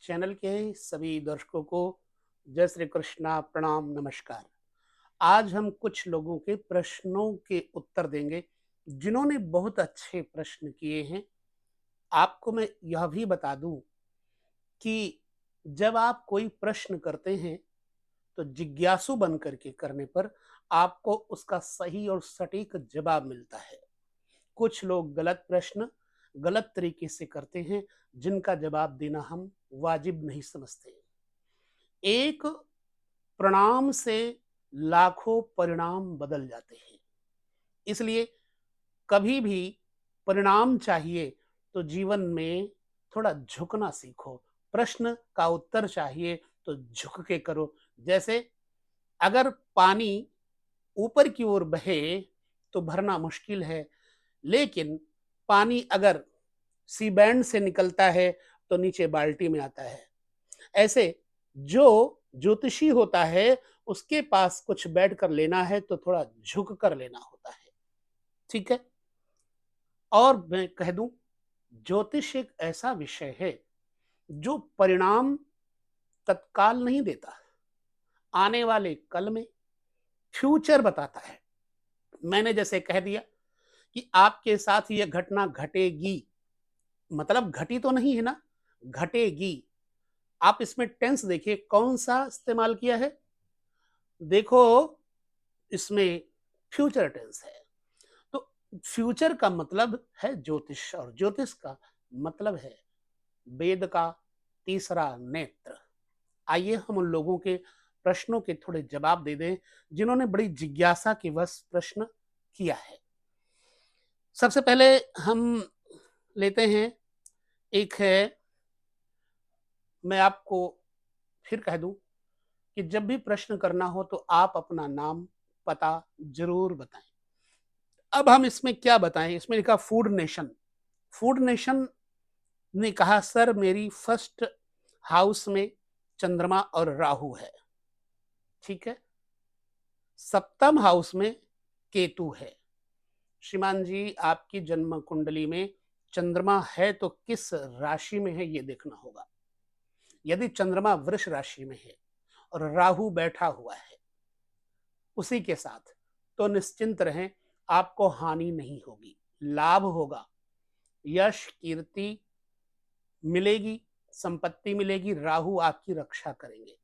Channel के सभी दर्शकों को जय श्री कृष्णा, प्रणाम, नमस्कार। आज हम कुछ लोगों के प्रश्नों के उत्तर देंगे जिन्होंने बहुत अच्छे प्रश्न किए हैं। आपको मैं यह भी बता दूं कि जब आप कोई प्रश्न करते हैं तो जिज्ञासु बन करके करने पर आपको उसका सही और सटीक जवाब मिलता है। कुछ लोग गलत प्रश्न गलत तरीके से करते हैं जिनका जवाब देना हम वाजिब नहीं समझते। एक प्रणाम से लाखों परिणाम बदल जाते हैं। इसलिए कभी भी परिणाम चाहिए तो जीवन में थोड़ा झुकना सीखो। प्रश्न का उत्तर चाहिए तो झुक के करो। जैसे अगर पानी ऊपर की ओर बहे तो भरना मुश्किल है, लेकिन पानी अगर सी बैंड से निकलता है तो नीचे बाल्टी में आता है। ऐसे जो ज्योतिषी होता है उसके पास कुछ बैठ कर लेना है तो थोड़ा झुक कर लेना होता है। ठीक है। और मैं कह दूं, ज्योतिष एक ऐसा विषय है जो परिणाम तत्काल नहीं देता, आने वाले कल में फ्यूचर बताता है। मैंने जैसे कह दिया कि आपके साथ यह घटना घटेगी, मतलब घटी तो नहीं है ना, घटेगी। आप इसमें टेंस देखिए कौन सा इस्तेमाल किया है। देखो, इसमें फ्यूचर टेंस है। तो फ्यूचर का मतलब है ज्योतिष, और ज्योतिष का मतलब है वेद का तीसरा नेत्र। आइए हम उन लोगों के प्रश्नों के थोड़े जवाब दे दें जिन्होंने बड़ी जिज्ञासा के वश प्रश्न किया है। सबसे पहले हम लेते हैं, एक है, मैं आपको फिर कह दूं कि जब भी प्रश्न करना हो तो आप अपना नाम पता जरूर बताएं। अब हम इसमें क्या बताएं, इसमें लिखा फूड नेशन। फूड नेशन ने कहा सर मेरी फर्स्ट हाउस में चंद्रमा और राहु है। ठीक है। सप्तम हाउस में केतु है। श्रीमान जी, आपकी जन्म कुंडली में चंद्रमा है तो किस राशि में है ये देखना होगा। यदि चंद्रमा वृष राशि में है और राहु बैठा हुआ है उसी के साथ, तो निश्चिंत रहें, आपको हानि नहीं होगी, लाभ होगा, यश कीर्ति मिलेगी, संपत्ति मिलेगी, राहु आपकी रक्षा करेंगे।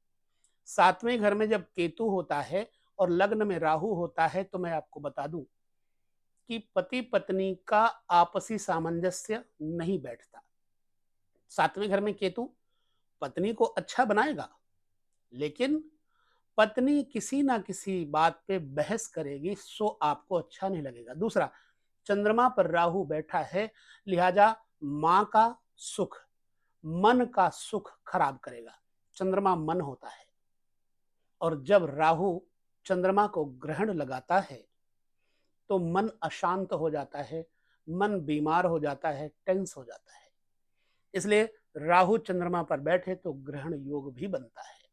सातवें घर में जब केतु होता है और लग्न में राहु होता है तो मैं आपको बता दूं कि पति पत्नी का आपसी सामंजस्य नहीं बैठता। सातवें घर में केतु पत्नी को अच्छा बनाएगा, लेकिन पत्नी किसी ना किसी बात पे बहस करेगी, सो आपको अच्छा नहीं लगेगा। दूसरा, चंद्रमा पर राहु बैठा है, लिहाजा मां का सुख, मन का सुख खराब करेगा। चंद्रमा मन होता है, और जब राहु चंद्रमा को ग्रहण लगाता है तो मन अशांत हो जाता है, मन बीमार हो जाता है, टेंस हो जाता है। इसलिए राहु चंद्रमा पर बैठे तो ग्रहण योग भी बनता है।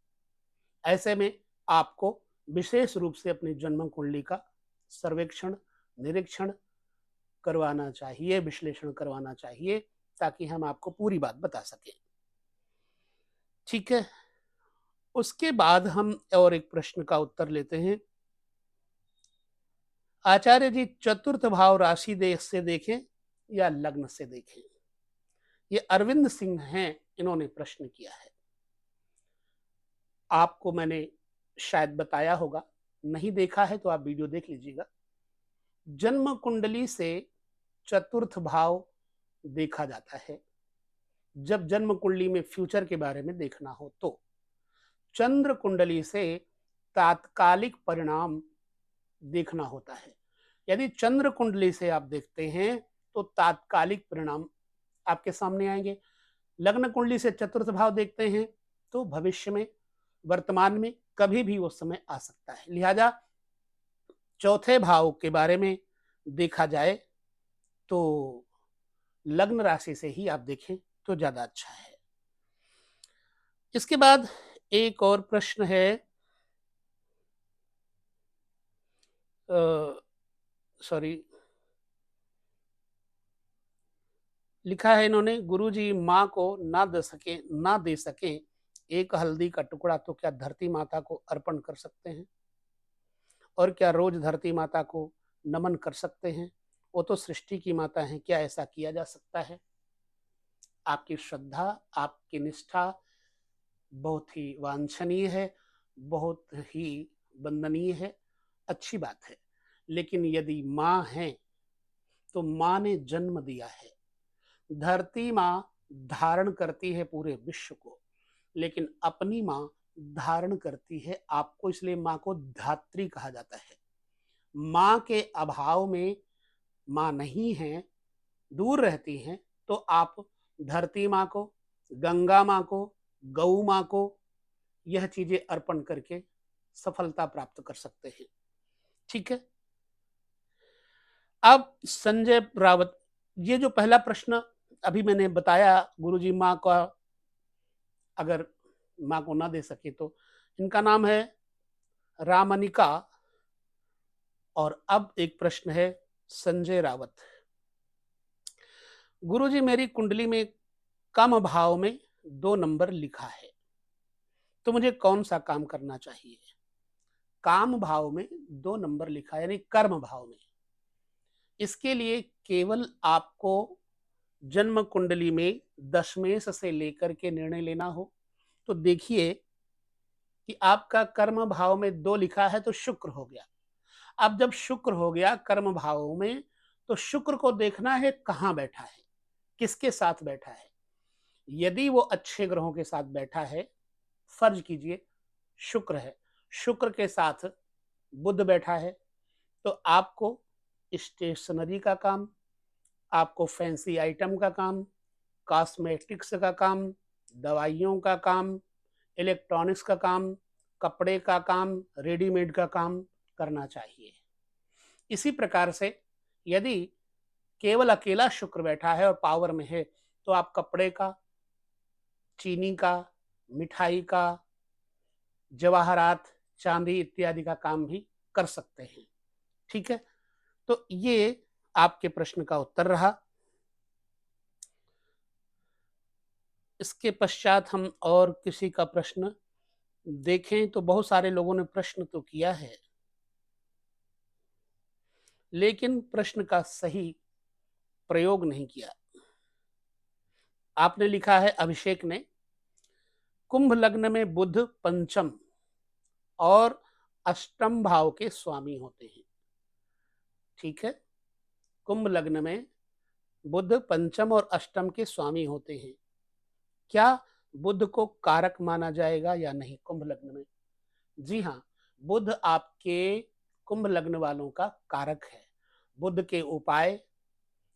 ऐसे में आपको विशेष रूप से अपनी जन्म कुंडली का सर्वेक्षण, निरीक्षण करवाना चाहिए, विश्लेषण करवाना चाहिए, ताकि हम आपको पूरी बात बता सकें। ठीक है। उसके बाद हम और एक प्रश्न का उत्तर लेते हैं। आचार्य जी, चतुर्थ भाव राशि देश से देखें या लग्न से देखें? ये अरविंद सिंह हैं, इन्होंने प्रश्न किया है। आपको मैंने शायद बताया होगा, नहीं देखा है तो आप वीडियो देख लीजिएगा। जन्म कुंडली से चतुर्थ भाव देखा जाता है जब जन्म कुंडली में फ्यूचर के बारे में देखना हो तो। चंद्र कुंडली से तात्कालिक परिणाम देखना होता है। यदि चंद्र कुंडली से आप देखते हैं तो तात्कालिक परिणाम आपके सामने आएंगे। लग्न कुंडली से चतुर्थ भाव देखते हैं तो भविष्य में, वर्तमान में, कभी भी वो समय आ सकता है। लिहाजा चौथे भाव के बारे में देखा जाए तो लग्न राशि से ही आप देखें तो ज्यादा अच्छा है। इसके बाद एक और प्रश्न है, सॉरी, लिखा है इन्होंने, गुरुजी माँ को ना दे सके एक हल्दी का टुकड़ा तो क्या धरती माता को अर्पण कर सकते हैं? और क्या रोज धरती माता को नमन कर सकते हैं? वो तो सृष्टि की माता हैं, क्या ऐसा किया जा सकता है? आपकी श्रद्धा, आपकी निष्ठा बहुत ही वांछनीय है, बहुत ही वंदनीय है, अच्छी बात है। लेकिन यदि माँ हैं, तो माँ ने जन्म दिया है। धरती माँ धारण करती है पूरे विश्व को, लेकिन अपनी माँ धारण करती है आपको, इसलिए माँ को धात्री कहा जाता है। माँ के अभाव में माँ नहीं है, दूर रहती हैं, तो आप धरती माँ को, गंगा माँ को, गौ माँ को यह चीजें अर्पण करके सफलता प्राप्त कर सकते हैं। ठीक है। अब संजय रावत, ये जो पहला प्रश्न अभी मैंने बताया, गुरुजी माँ का अगर माँ को ना दे सके तो, इनका नाम है रामनिका। और अब एक प्रश्न है संजय रावत, गुरुजी मेरी कुंडली में कम भाव में 2 नंबर लिखा है, तो मुझे कौन सा काम करना चाहिए? काम भाव में 2 नंबर लिखा है, यानी कर्म भाव में। इसके लिए केवल आपको जन्म कुंडली में दशमेश से लेकर के निर्णय लेना हो, तो देखिए कि आपका कर्म भाव में 2 लिखा है तो शुक्र हो गया। अब जब शुक्र हो गया कर्म भाव में, तो शुक्र को देखना है कहाँ बैठा है, किसके साथ बैठा है। यदि वो अच्छे ग्रहों के साथ बैठा है, फर्ज कीजिए शुक्र है, शुक्र के साथ बुध बैठा है, तो आपको स्टेशनरी का काम, आपको फैंसी आइटम का काम, कॉस्मेटिक्स का काम, दवाइयों का काम, इलेक्ट्रॉनिक्स का काम, कपड़े का काम, रेडीमेड का काम करना चाहिए। इसी प्रकार से यदि केवल अकेला शुक्र बैठा है और पावर में है, तो आप कपड़े का, चीनी का, मिठाई का, जवाहरात, चांदी इत्यादि का काम भी कर सकते हैं। ठीक है। तो ये आपके प्रश्न का उत्तर रहा। इसके पश्चात हम और किसी का प्रश्न देखें, तो बहुत सारे लोगों ने प्रश्न तो किया है, लेकिन प्रश्न का सही प्रयोग नहीं किया। आपने लिखा है अभिषेक ने, कुंभ लग्न में बुध पंचम और अष्टम भाव के स्वामी होते हैं। ठीक है। कुंभ लग्न में बुध पंचम और अष्टम के स्वामी होते हैं। क्या बुध को कारक माना जाएगा या नहीं कुंभ लग्न में? जी हाँ, बुध आपके कुंभ लग्न वालों का कारक है। बुध के उपाय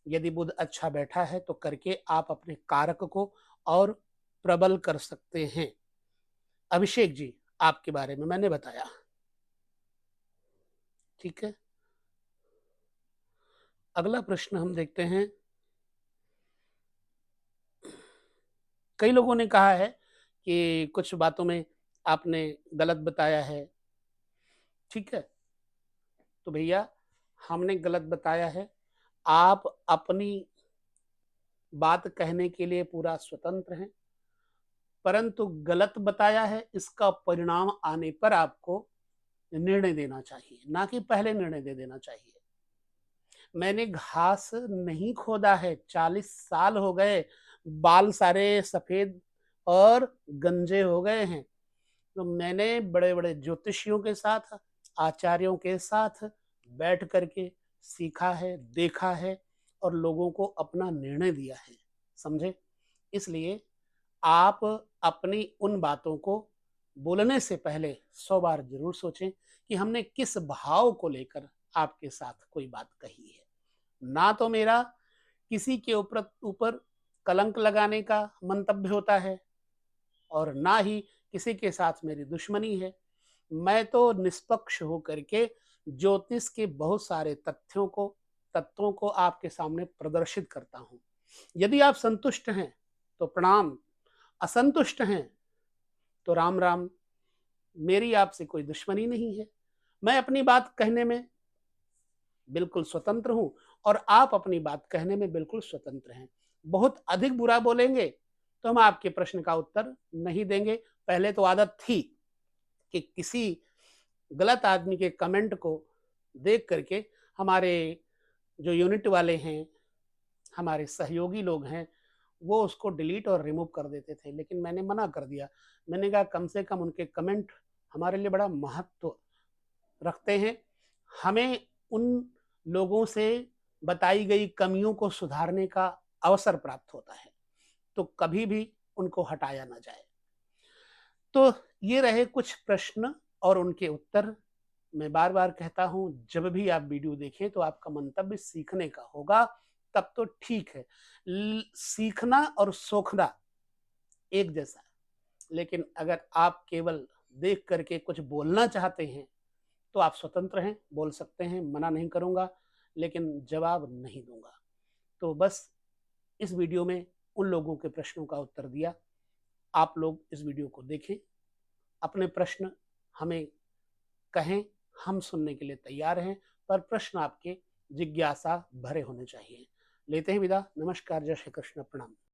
यदि बुध अच्छा बैठा है तो करके आप अपने कारक को और प्रबल कर सकते हैं। अभिषेक जी, आपके बारे में मैंने बताया। ठीक है। अगला प्रश्न हम देखते हैं। कई लोगों ने कहा है कि कुछ बातों में आपने गलत बताया है। ठीक है। तो भैया, हमने गलत बताया है, आप अपनी बात कहने के लिए पूरा स्वतंत्र हैं, परंतु गलत बताया है इसका परिणाम आने पर आपको निर्णय देना चाहिए, ना कि पहले निर्णय दे देना चाहिए। मैंने घास नहीं खोदा है, 40 साल हो गए, बाल सारे सफेद और गंजे हो गए हैं, तो मैंने बड़े बड़े ज्योतिषियों के साथ, आचार्यों के साथ बैठ करके सीखा है, देखा है और लोगों को अपना निर्णय दिया है। समझे? इसलिए आप अपनी उन बातों को बोलने से पहले 100 बार जरूर सोचें कि हमने किस भाव को लेकर आपके साथ कोई बात कही है। ना तो मेरा किसी के ऊपर ऊपर कलंक लगाने का मंतव्य होता है, और ना ही किसी के साथ मेरी दुश्मनी है। मैं तो निष्पक्ष होकर के ज्योतिष के बहुत सारे तत्वों को आपके सामने प्रदर्शित करता हूँ। यदि आप संतुष्ट हैं तो प्रणाम, असंतुष्ट हैं तो राम राम। मेरी आपसे कोई दुश्मनी नहीं है। मैं अपनी बात कहने में बिल्कुल स्वतंत्र हूं और आप अपनी बात कहने में बिल्कुल स्वतंत्र हैं। बहुत अधिक बुरा बोलेंगे तो हम आपके प्रश्न का उत्तर नहीं देंगे। पहले तो आदत थी कि किसी गलत आदमी के कमेंट को देख करके हमारे जो यूनिट वाले हैं, हमारे सहयोगी लोग हैं, वो उसको डिलीट और रिमूव कर देते थे, लेकिन मैंने मना कर दिया। मैंने कहा कम से कम उनके कमेंट हमारे लिए बड़ा महत्व रखते हैं। हमें उन लोगों से बताई गई कमियों को सुधारने का अवसर प्राप्त होता है, तो कभी भी उनको हटाया ना जाए। तो ये रहे कुछ प्रश्न और उनके उत्तर। मैं बार-बार कहता हूँ, जब भी आप वीडियो देखें तो आपका मंतव्य सीखने का होगा, तब तो ठीक है। सीखना और सोखना एक जैसा है, लेकिन अगर आप केवल देख करके कुछ बोलना चाहते हैं, तो आप स्वतंत्र हैं, बोल सकते हैं, मना नहीं करूँगा, लेकिन जवाब नहीं दूँगा। तो बस इस वीडियो में उन लोगों के प्रश्नों का उत्तर दिया। आप लोग इस वीडियो को देखें, अपने प्रश्न हमें कहें, हम सुनने के लिए तैयार हैं, पर प्रश्न आपके जिज्ञासा भरे होने चाहिए। लेते हैं विदा, नमस्कार, जय श्री कृष्ण, प्रणाम।